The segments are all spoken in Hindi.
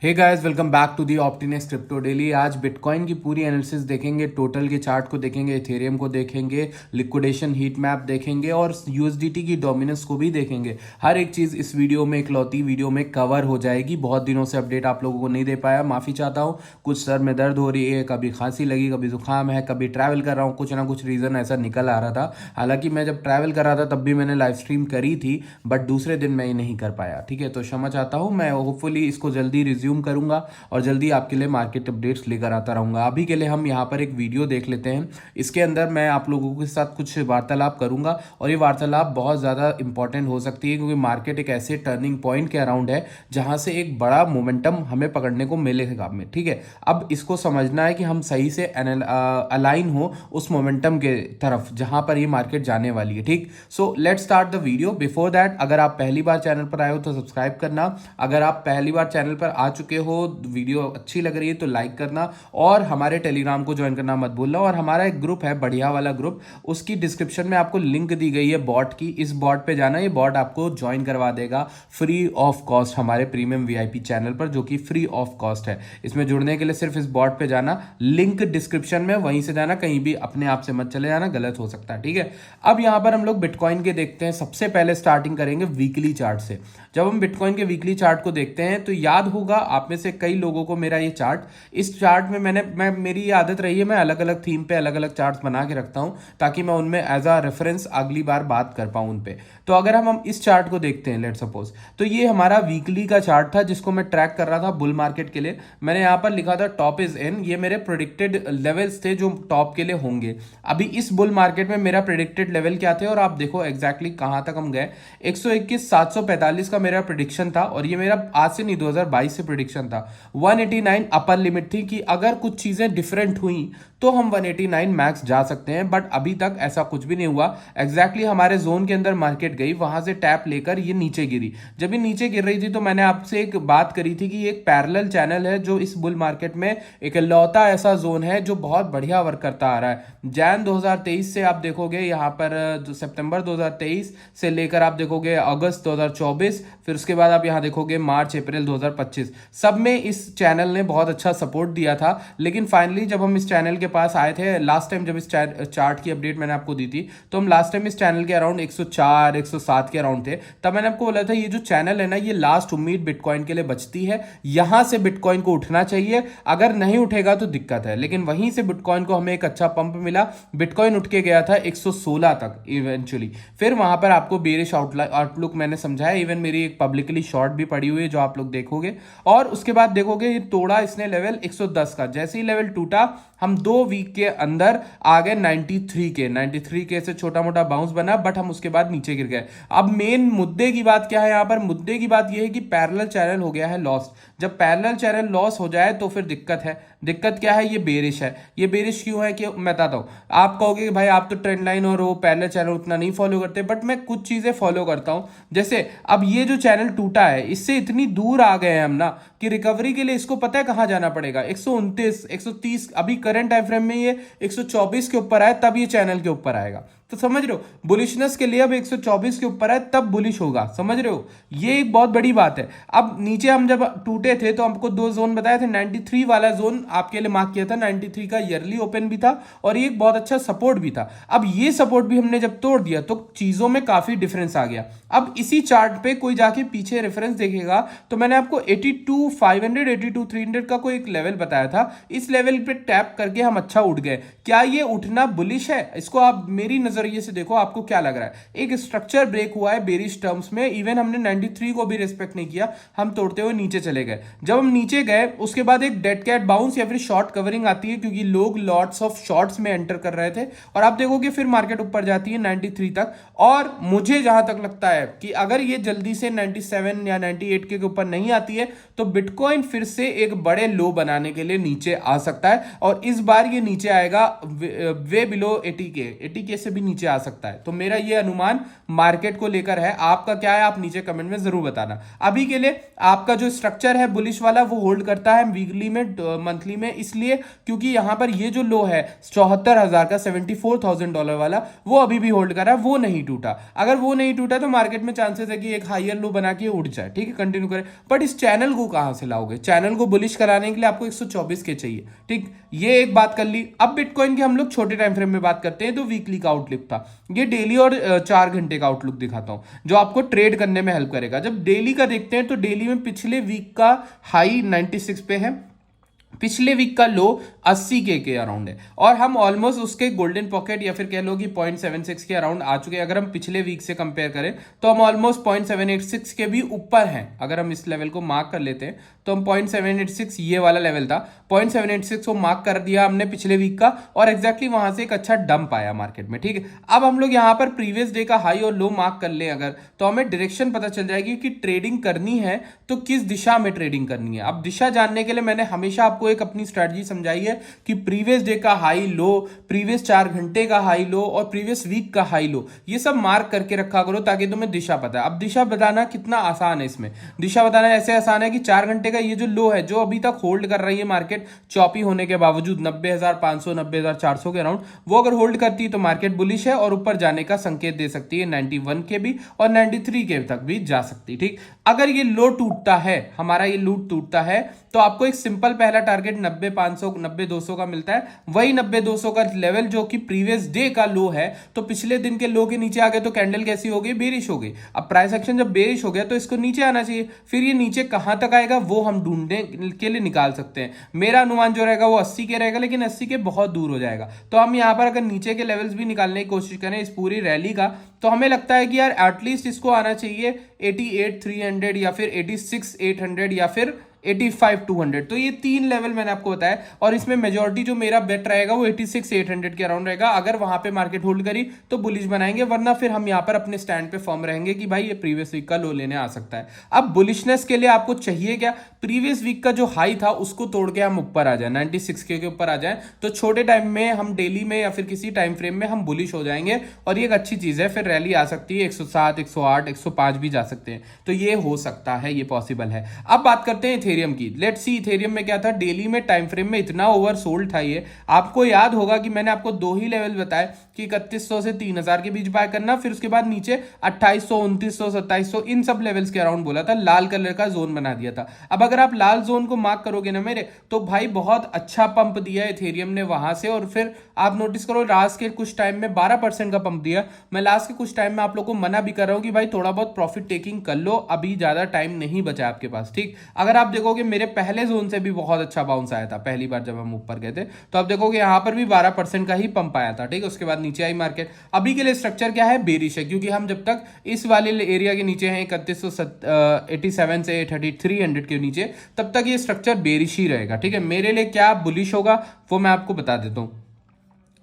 Hey guys, welcome back to the Optinex crypto daily. आज बिटकॉइन की पूरी एनालिसिस देखेंगे, टोटल के चार्ट को देखेंगे, इथेरियम को देखेंगे, लिक्विडेशन हीट मैप देखेंगे और यूएसडीटी की डोमिनेंस को भी देखेंगे। हर एक चीज़ इस वीडियो में, इकलौती वीडियो में कवर हो जाएगी। बहुत दिनों से अपडेट आप लोगों को नहीं दे पाया, माफ़ी चाहता हूँ। कुछ सर में दर्द हो रही है, कभी खांसी लगी, कभी जुकाम है, कभी ट्रैवल कर रहा हूँ, कुछ ना कुछ रीज़न ऐसा निकल आ रहा था। हालांकि मैं जब ट्रैवल कर रहा था तब भी मैंने लाइव स्ट्रीम करी थी, बट दूसरे दिन मैं ये नहीं कर पाया। ठीक है, तो क्षमा चाहता हूँ। मैं होपफुली इसको जल्दी रिज्यूम करूँगा और जल्दी आपके लिए मार्केट अपडेट्स लेकर आता रहूँगा। अभी के लिए हम यहाँ पर एक वीडियो देख लेते हैं। इसके अंदर मैं आप लोगों के साथ कुछ वार्तालाप करूँगा और ये वार्तालाप बहुत ज़्यादा इंपॉर्टेंट हो सकती है, क्योंकि मार्केट एक ऐसे टर्निंग पॉइंट के अराउंड है जहाँ से एक बड़ा मोमेंटम हमें पकड़ने को मिलेगा में। ठीक है, अब इसको समझना है कि हम सही से अलाइन हो उस मोमेंटम के तरफ जहाँ पर ये मार्केट जाने वाली है। ठीक, so let's start the video. Before that, अगर आप पहली बार चैनल पर आए हो तो सब्सक्राइब करना। अगर आप पहली बार चैनल पर आ चुके हो, वीडियो अच्छी लग रही है तो लाइक करना और हमारे टेलीग्राम को ज्वाइन करना मत भूलना। और हमारा एक ग्रुप है, बढ़िया वाला ग्रुप, उसकी डिस्क्रिप्शन में आपको लिंक दी गई है बॉट की। इस बॉट पे जाना, ये बॉट आपको ज्वाइन करवा देगा फ्री ऑफ कॉस्ट हमारे प्रीमियम वीआईपी चैनल पर, जो कि फ्री ऑफ कॉस्ट है। इसमें जुड़ने के लिए सिर्फ इस बॉट पे जाना, लिंक डिस्क्रिप्शन में, वहीं से जाना, कहीं भी अपने आप से मत चले जाना, गलत हो सकता है। ठीक है, अब यहां पर हम लोग बिटकॉइन के देखते हैं। सबसे पहले स्टार्टिंग करेंगे वीकली चार्ट से। जब हम बिटकॉइन के वीकली चार्ट को देखते हैं तो याद होगा आप में से कई लोगों को मेरा ये चार्ट, इस चार्ट में मेरी ये आदत रही है, मैं अलग अलग थीम पे अलग अलग चार्ट्स बना के रखता हूं ताकि मैं उनमें एज अ रेफरेंस अगली बार बात कर पाऊं उन पे। तो अगर हम इस चार्ट को देखते हैं, लेट सपोज, तो ये हमारा वीकली का चार्ट था जिसको मैं ट्रैक कर रहा था बुल मार्केट के लिए। मैंने यहां पर लिखा था टॉप इज इन, ये मेरे प्रिडिक्टेड लेवल्स थे जो टॉप के लिए होंगे। अभी इस बुल मार्केट में मेरा प्रिडिक्टेड लेवल क्या थे और आप देखो एग्जैक्टली कहां तक हम गए। 121,745 का मेरा प्रिडिक्शन था और ये मेरा आज से नहीं, 2022 से प्रिडिक्शन था। 189 अपर लिमिट थी कि अगर कुछ चीजें डिफरेंट हुई तो हम 189 मैक्स जा सकते हैं, बट अभी तक ऐसा कुछ भी नहीं हुआ। एग्जैक्टली हमारे जोन के अंदर मार्केट गई, वहां से टैप लेकर ये नीचे गिरी। जब ये नीचे गिर रही थी तो मैंने आपसे एक बात करी थी कि एक पैरेलल चैनल है जो इस बुल मार्केट में एक लौता ऐसा जोन है जो बहुत बढ़िया वर्क करता आ रहा है। जैन 2023 से आप देखोगे यहाँ पर, जो सितंबर 2023 से लेकर आप देखोगे अगस्त 2024, फिर उसके बाद आप यहाँ देखोगे मार्च अप्रैल 2025, सब में इस चैनल ने बहुत अच्छा सपोर्ट दिया था। लेकिन फाइनली जब हम इस चैनल के पास आए थे लास्ट टाइम, जब इस चार्ट की अपडेट मैंने आपको दी थी, तो हम लास्ट टाइम इस चैनल के अराउंड 104 107 के अराउंड थे। तब मैंने आपको बोला था ये जो चैनल है ना, ये लास्ट उम्मीद बिटकॉइन के लिए बचती है, यहां से बिटकॉइन को उठना चाहिए, अगर नहीं उठेगा तो दिक्कत है। लेकिन वहीं से बिटकॉइन को हमें एक अच्छा पंप मिला, बिटकॉइन उठ के गया था 116 तक इवेंचुअली। फिर वहां पर आपको बेरिश आउटलुक मैंने समझाया, इवन मेरी एक पब्लिकली शॉर्ट भी पड़ी हुई है जो आप लोग देखोगे। और उसके बाद देखोगे ये तोड़ा इसने लेवल 110 का, जैसे ही लेवल टूटा हम 2 वीक के अंदर आ गए 93 के से छोटा मोटा बाउंस बना, बट हम उसके बाद नीचे गिर गए। अब मेन मुद्दे की बात क्या है यहाँ पर? मुद्दे की बात यह है कि पैरेलल चैनल हो गया है लॉस। जब पैरेलल चैनल लॉस हो जाए तो फिर दिक्कत है। दिक्कत क्या है? ये बेरिश है। ये बेरिश क्यों है कि मैं बताता हूं। आप कहोगे कि भाई आप तो ट्रेंड लाइन और वो पैरेलल चैनल उतना नहीं फॉलो करते, बट मैं कुछ चीजें फॉलो करता हूं। जैसे अब ये जो चैनल टूटा है, इससे इतनी दूर आ गए हैं हम ना कि रिकवरी के लिए इसको पता है कहां जाना पड़ेगा। 129 130, अभी करंट टाइम फ्रेम में ये 124 के ऊपर आए तब ये चैनल के ऊपर आएगा। तो समझ रहे हो, बुलिशनेस के लिए अब 124 के ऊपर है तब बुलिश होगा। समझ रहे हो, ये एक बहुत बड़ी बात है। अब नीचे हम जब टूटे थे तो हमको 2 जोन बताए थे। 93 वाला जोन आपके लिए मार्क किया था, 93 का ईयरली ओपन भी था और ये एक बहुत अच्छा सपोर्ट भी था। अब ये सपोर्ट भी हमने जब तोड़ दिया तो चीजों में काफी डिफरेंस आ गया। अब इसी चार्ट पे कोई जाके पीछे रेफरेंस देखेगा तो मैंने आपको 82,500 82,300 का कोई एक लेवल बताया था। इस लेवल पे टैप करके हम अच्छा उठ गए। क्या ये उठना बुलिश है? इसको आप मेरी नजरिए से देखो, आपको क्या लग रहा है? एक स्ट्रक्चर ब्रेक हुआ है बेरिश टर्म्स में। इवन हमने 93 को भी रिस्पेक्ट नहीं किया, हम तोड़ते हुए नीचे चले गए। जब हम नीचे गए उसके बाद एक डेड कैट बाउंस या फिर शॉर्ट कवरिंग आती है, क्योंकि लोग लॉट्स ऑफ शॉर्ट्स में एंटर कर रहे थे। और आप देखोगे फिर मार्केट ऊपर जाती है 93 तक। और मुझे जहां तक लगता है कि अगर ये जल्दी से 97 या 98 के ऊपर नहीं आती है तो बिटकॉइन फिर से एक बड़े लो बनाने के लिए नीचे आ सकता है। और इस बार ये नीचे आएगा वे बिलो 80 के से भी नीचे आ सकता है। तो मेरा ये अनुमान मार्केट को लेकर है, आपका क्या है आप नीचे कमेंट में जरूर बताना। अभी के लिए आपका जो स्ट्रक्चर है बुलिश वाला वो होल्ड करता है वीकली में, मंथली में, इसलिए क्योंकि यहां पर ये जो लो है 74,000 का, $74,000 वाला, वो अभी भी होल्ड कर रहा है, वो नहीं टूटा। अगर वो नहीं टूटा तो मार्केट में चांसेस है कि एक हायर लो बना के उठ जाए, ठीक है, कंटिन्यू करें। बट इस चैनल को कहां से लाओगे? चैनल को बुलिश कराने के लिए आपको 124 के चाहिए, ठीक, ये एक बात कर ली। अब बिटकॉइन की हम लोग छोटे टाइम फ्रेम में बात करते हैं, तो वीकली का आउटलुक था, ये डेली और 4 घंटे का आउटलुक दिखाता हूं जो आपको ट्रेड करने में हेल्प करेगा। जब डेली का देखते हैं तो डेली में पिछले वीक का हाई 96 पे है, पिछले वीक का लो 80 के अराउंड है, और हम ऑलमोस्ट उसके गोल्डन पॉकेट या फिर कह लो कि 0.76 के अराउंड आ चुके हैं। अगर हम पिछले वीक से कंपेयर करें तो हम ऑलमोस्ट 0.786 के भी ऊपर हैं। अगर हम इस लेवल को मार्क कर लेते हैं तो हम 0.786, ये वाला लेवल था, 0.786 को मार्क कर दिया हमने पिछले वीक का, और एग्जैक्टली वहां से एक अच्छा डंप आया मार्केट में, ठीक है। अब हम लोग यहां पर प्रीवियस डे का हाई और लो मार्क कर ले अगर, तो हमें डायरेक्शन पता चल जाएगी कि ट्रेडिंग करनी है तो किस दिशा में ट्रेडिंग करनी है। अब दिशा जानने के लिए मैंने हमेशा आपको एक अपनी स्ट्रेटजी समझाई है कि प्रीवियस डे का हाई लो, प्रीवियस 4 घंटे का हाई लो और प्रीवियस वीक का हाई लो, ये सब मार्क करके रखा करो ताकि तुम्हें दिशा पता है। अब दिशा बताना कितना आसान है, इसमें दिशा बताना ऐसे आसान है कि 4 घंटे का ये जो लो है, जो अभी तक होल्ड कर रही है मार्केट चौपी होने के बावजूद 90,500 90,400 के अराउंड, वो अगर होल्ड करती है तो मार्केट बुलिश है और ऊपर जाने का संकेत दे सकती है। 91 के भी और 93 के तक भी जा सकती है, ठीक। अगर ये लो टूटता है, हमारा ये लो टूटता है, तो आपको एक सिंपल पहला टारगेट 90,500 90,200 का मिलता है। वही 90,200 का लेवल जो कि प्रीवियस डे का लो है, तो पिछले दिन के लो के नीचे आ गए तो कैंडल कैसी हो गई? बेरिश हो गई। अब प्राइस एक्शन जब बेरिश हो गया तो इसको नीचे आना चाहिए, फिर ये नीचे कहां तक आएगा वो हम ढूंढने के लिए निकाल सकते हैं। मेरा अनुमान जो रहेगा वो 80 के रहेगा, लेकिन 80 के बहुत दूर हो जाएगा। तो हम यहां पर अगर नीचे के लेवल्स भी निकालने की कोशिश करें इस पूरी रैली का, तो हमें लगता है कि यार एटलीस्ट इसको आना चाहिए 88,300 या फिर 86,800 या फिर 85,200। तो ये 3 लेवल मैंने आपको बताया, और इसमें मेजॉरिटी जो मेरा बेट रहेगा वो 86,800 के अराउंड रहेगा। अगर वहां पे मार्केट होल्ड करी तो बुलिश बनाएंगे, वरना फिर हम यहां पर अपने स्टैंड पे फॉर्म रहेंगे कि भाई ये प्रीवियस वीक का लो लेने आ सकता है। अब बुलिशनेस के लिए आपको चाहिए क्या? प्रीवियस वीक का जो हाई था उसको तोड़ के हम ऊपर आ जाए, 96 के ऊपर आ जाए, तो छोटे टाइम में हम डेली में या फिर किसी टाइम फ्रेम में हम बुलिश हो जाएंगे, और ये एक अच्छी चीज है। फिर रैली आ सकती है 107 108 105 भी जा सकते हैं, तो ये हो सकता है, ये पॉसिबल है। अब बात करते हैं इथेरियम की। लेट्स सी इथेरियम में क्या था, डेली में टाइम फ्रेम में इतना ओवर सोल्ड था ये। आपको याद होगा कि मैंने आपको 2 ही लेवल बताए कि 3100 से 3000 के बीच बाय करना, फिर उसके बाद नीचे 2800 2900 2700 इन सब लेवल्स के अराउंड बोला था, लाल कलर का जोन बना दिया था। अब अगर आप लाल जोन को मार्क करोगे ना मेरे, तो भाई बहुत अच्छा पंप दिया है इथेरियम ने वहां से, और फिर आप नोटिस करो लास्ट के कुछ टाइम में 12% का पंप दिया। मैं लास्ट के कुछ टाइम में आप लोग को मना भी कर रहा हूं कि भाई थोड़ा बहुत प्रॉफिट टेकिंग कर लो, अभी ज्यादा टाइम नहीं बचा आपके पास, ठीक। अगर आप देखोगे मेरे पहले जोन से भी बहुत अच्छा बाउंस आया था पहली बार जब हम ऊपर गए थे, तो आप देखोगे यहां पर भी 12% का ही पंप आया था, ठीक है। उसके बाद नीचे आई मार्केट। अभी के लिए स्ट्रक्चर क्या है? बेरिश है, क्योंकि हम जब तक इस वाले एरिया के नीचे हैं 3187 से 3300 के नीचे, तब तक ये स्ट्रक्चर बेरिश ही रहेगा, ठीक है। मेरे लिए क्या बुलिश होगा वो मैं आपको बता देता हूं।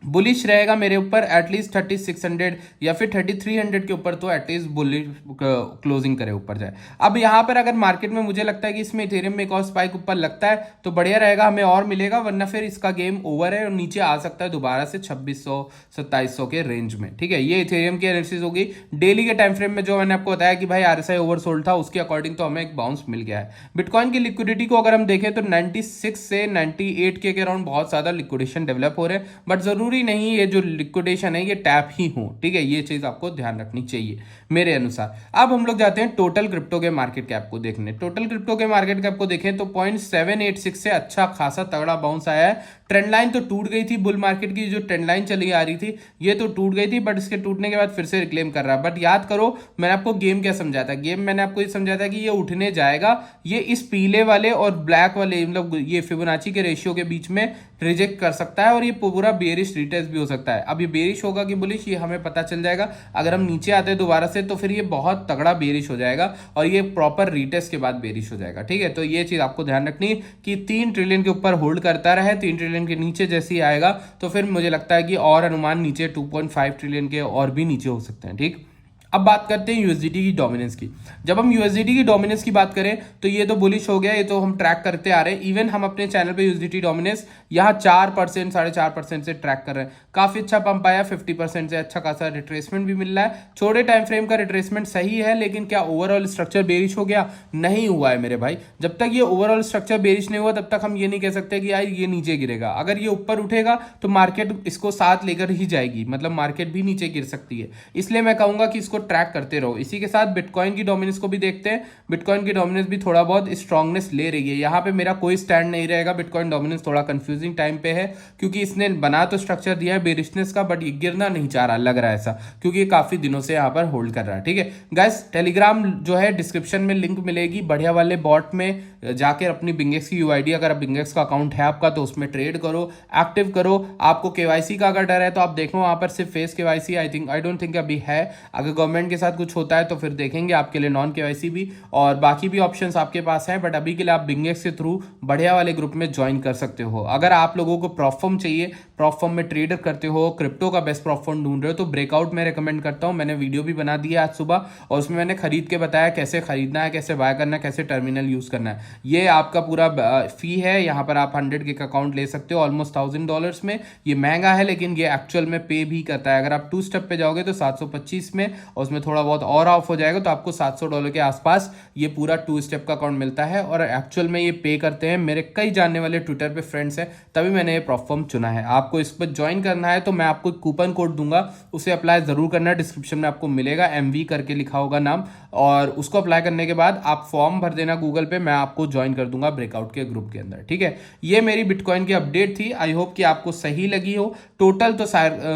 बुलिश रहेगा मेरे ऊपर एटलीस्ट 3600 या फिर 3300 के ऊपर, तो एटलीस्ट बुलिश क्लोजिंग करे ऊपर जाए। अब यहां पर अगर मार्केट में मुझे लगता है कि इसमें इथेरियम में एक और स्पाइक ऊपर लगता है तो बढ़िया रहेगा, हमें और मिलेगा, वरना फिर इसका गेम ओवर है और नीचे आ सकता है दोबारा से 2600 2700 के रेंज में, ठीक है। ये इथेरियम की एनालिसिस होगी। डेली के टाइम फ्रेम में जो मैंने आपको बताया कि भाई आरएसआई ओवरसोल्ड था, उसके अकॉर्डिंग तो हमें एक बाउंस मिल गया है। बिटकॉइन की लिक्विडिटी को अगर हम देखें तो 96 से 98 के अराउंड बहुत ज्यादा लिक्विडेशन डेवलप हो रहे हैं, बट जरूरी नहीं ये जो लिक्विडेशन है ये टैप ही हो, ठीक है। ये चीज आपको ध्यान रखनी चाहिए मेरे अनुसार। अब हम लोग जाते हैं टोटल क्रिप्टो के मार्केट कैप को देखने। टोटल क्रिप्टो के मार्केट कैप को देखें तो 0.786 से अच्छा खासा तगड़ा बाउंस आया है। ट्रेंड लाइन तो टूट गई थी, बुल मार्केट की जो ट्रेंड लाइन चली आ रही थी ये तो टूट गई थी, बट इसके टूटने के बाद फिर से रिक्लेम कर रहा है। बट याद करो मैंने आपको गेम क्या समझाया था, गेम मैंने आपको ये समझाया था कि ये उठने जाएगा, ये इस पीले वाले और ब्लैक वाले मतलब ये फिबोनाची के रेशियो के बीच में रिजेक्ट कर सकता है, और ये पूरा बेरिश रिटेस्ट भी हो सकता है। अब ये बेरिश होगा कि बुलिश ये हमें पता चल जाएगा। अगर हम नीचे आते हैं दोबारा से तो फिर ये बहुत तगड़ा बेरिश हो जाएगा, और ये प्रॉपर रिटेस्ट के बाद बेरिश हो जाएगा, ठीक है। तो ये चीज आपको ध्यान रखनी कि 3 ट्रिलियन के ऊपर होल्ड करता रहे, 3 ट्रिलियन के नीचे जैसे ही आएगा तो फिर मुझे लगता है कि और अनुमान नीचे 2.5 ट्रिलियन के और भी नीचे हो सकते हैं, ठीक। अब बात करते हैं यूएसडीटी की डोमिनेंस की। जब हम यूएसडीटी की डोमिनेंस की बात करें तो ये तो बुलिश हो गया, ये तो हम ट्रैक करते आ रहे हैं। इवन हम अपने चैनल पे यूएसडीटी डोमिनेंस यहाँ 4%, 4.5% से ट्रैक कर रहे हैं। काफी अच्छा पंप आया, 50% से अच्छा खासा रिट्रेसमेंट भी मिल रहा है। छोटे टाइम फ्रेम का रिट्रेसमेंट सही है, लेकिन क्या ओवरऑल स्ट्रक्चर बेरिश हो गया? नहीं हुआ है मेरे भाई। जब तक ये ओवरऑल स्ट्रक्चर बेरिश नहीं हुआ तब तक हम ये नहीं कह सकते कि यार ये नीचे गिरेगा। अगर ये ऊपर उठेगा तो मार्केट इसको साथ लेकर ही जाएगी, मतलब मार्केट भी नीचे गिर सकती है। इसलिए मैं कहूंगा कि इसको ट्रैक करते रहो। इसी के साथ बिटकॉइन की डोमिनेंस को भी देखते हैं। बिटकॉइन की डोमिनेंस भी थोड़ा बहुत स्ट्रांगनेस ले रही है। यहाँ पे मेरा कोई स्टैंड नहीं रहेगा। बिटकॉइन डोमिनेंस थोड़ा कंफ्यूजिंग टाइम पे है, क्योंकि इसने बना तो स्ट्रक्चर दिया है बेरिशनेस का, बट ये गिरना नहीं चाह रहा, लग रहा है ऐसा, क्योंकि ये काफी दिनों से यहाँ पर होल्ड कर रहा है। ठीक है गाइस, टेलीग्राम जो है डिस्क्रिप्शन में लिंक मिलेगी। बढ़िया वाले बॉट में जाकर अपनी बिंगेक्स की यूआईडी, अगर बिंगेक्स का अकाउंट है आपका तो उसमें ट्रेड करो, एक्टिव करो। आपको केवाईसी का अगर डर है तो आप देखो वहां पर सिर्फ face KYC I don't think अभी है। अगर गवर्नमेंट के साथ कुछ होता है तो फिर देखेंगे आपके लिए नॉन केवाईसी भी, और बाकी भी ऑप्शंस आपके पास हैं। बट अभी के लिए आप बिंगेक्स के थ्रू बढ़िया वाले ग्रुप में ज्वाइन कर सकते हो। अगर आप लोगों को प्रॉप फर्म चाहिए, प्रॉप फर्म में ट्रेडर करते हो, क्रिप्टो का बेस्ट प्रॉप फर्म ढूंढ रहे हो, तो ब्रेकआउट मैं रेकमेंड करता हूं। मैंने वीडियो भी बना दी है आज सुबह, और उसमें मैंने खरीद के बताया कैसे खरीदना है, कैसे बाय करना है, कैसे टर्मिनल यूज करना है। ये आपका पूरा फी है। यहाँ पर आप 100 के अकाउंट ले सकते हो ऑलमोस्ट $1000 में। ये महंगा है लेकिन ये एक्चुअल में पे भी करता है। अगर आप 2 स्टेप पे जाओगे तो 725 में, और उसमें थोड़ा बहुत और ऑफ हो जाएगा तो आपको $700 के आसपास ये पूरा 2 स्टेप का अकाउंट मिलता है। और एक्चुअल में ये पे करते हैं। मेरे कई जानने वाले ट्विटर पे फ्रेंड्स हैं, तभी मैंने ये प्रॉप फर्म चुना है। आपको इस पर ज्वाइन करना है तो मैं आपको कूपन कोड दूंगा, उसे अप्लाई जरूर करना है। डिस्क्रिप्शन में आपको मिलेगा, MV करके लिखा होगा नाम, और उसको अप्लाई करने के बाद आप फॉर्म भर देना गूगल पे। मैं आपको ज्वाइन कर दूंगा ब्रेकआउट के ग्रुप के अंदर। ठीक है, ये मेरी बिटकॉइन की अपडेट थी। आई होप कि आपको सही लगी हो। टोटल तो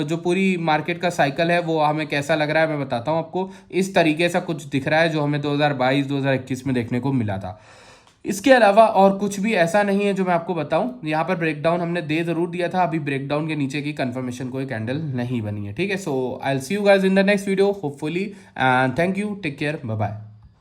जो पूरी मार्केट का साइकिल है वो हमें कैसा लग रहा है मैं बताता हूं आपको। इस तरीके से कुछ दिख रहा है जो हमें 2022-2021 में देखने को मिला था। इसके अलावा और कुछ भी ऐसा नहीं है जो मैं आपको बताऊं। यहाँ पर ब्रेकडाउन हमने दे जरूर दिया था, अभी ब्रेकडाउन के नीचे की कंफर्मेशन कोई कैंडल नहीं बनी है। ठीक है, so I will see you guys in the next video hopefully, and thank you, take care, bye bye.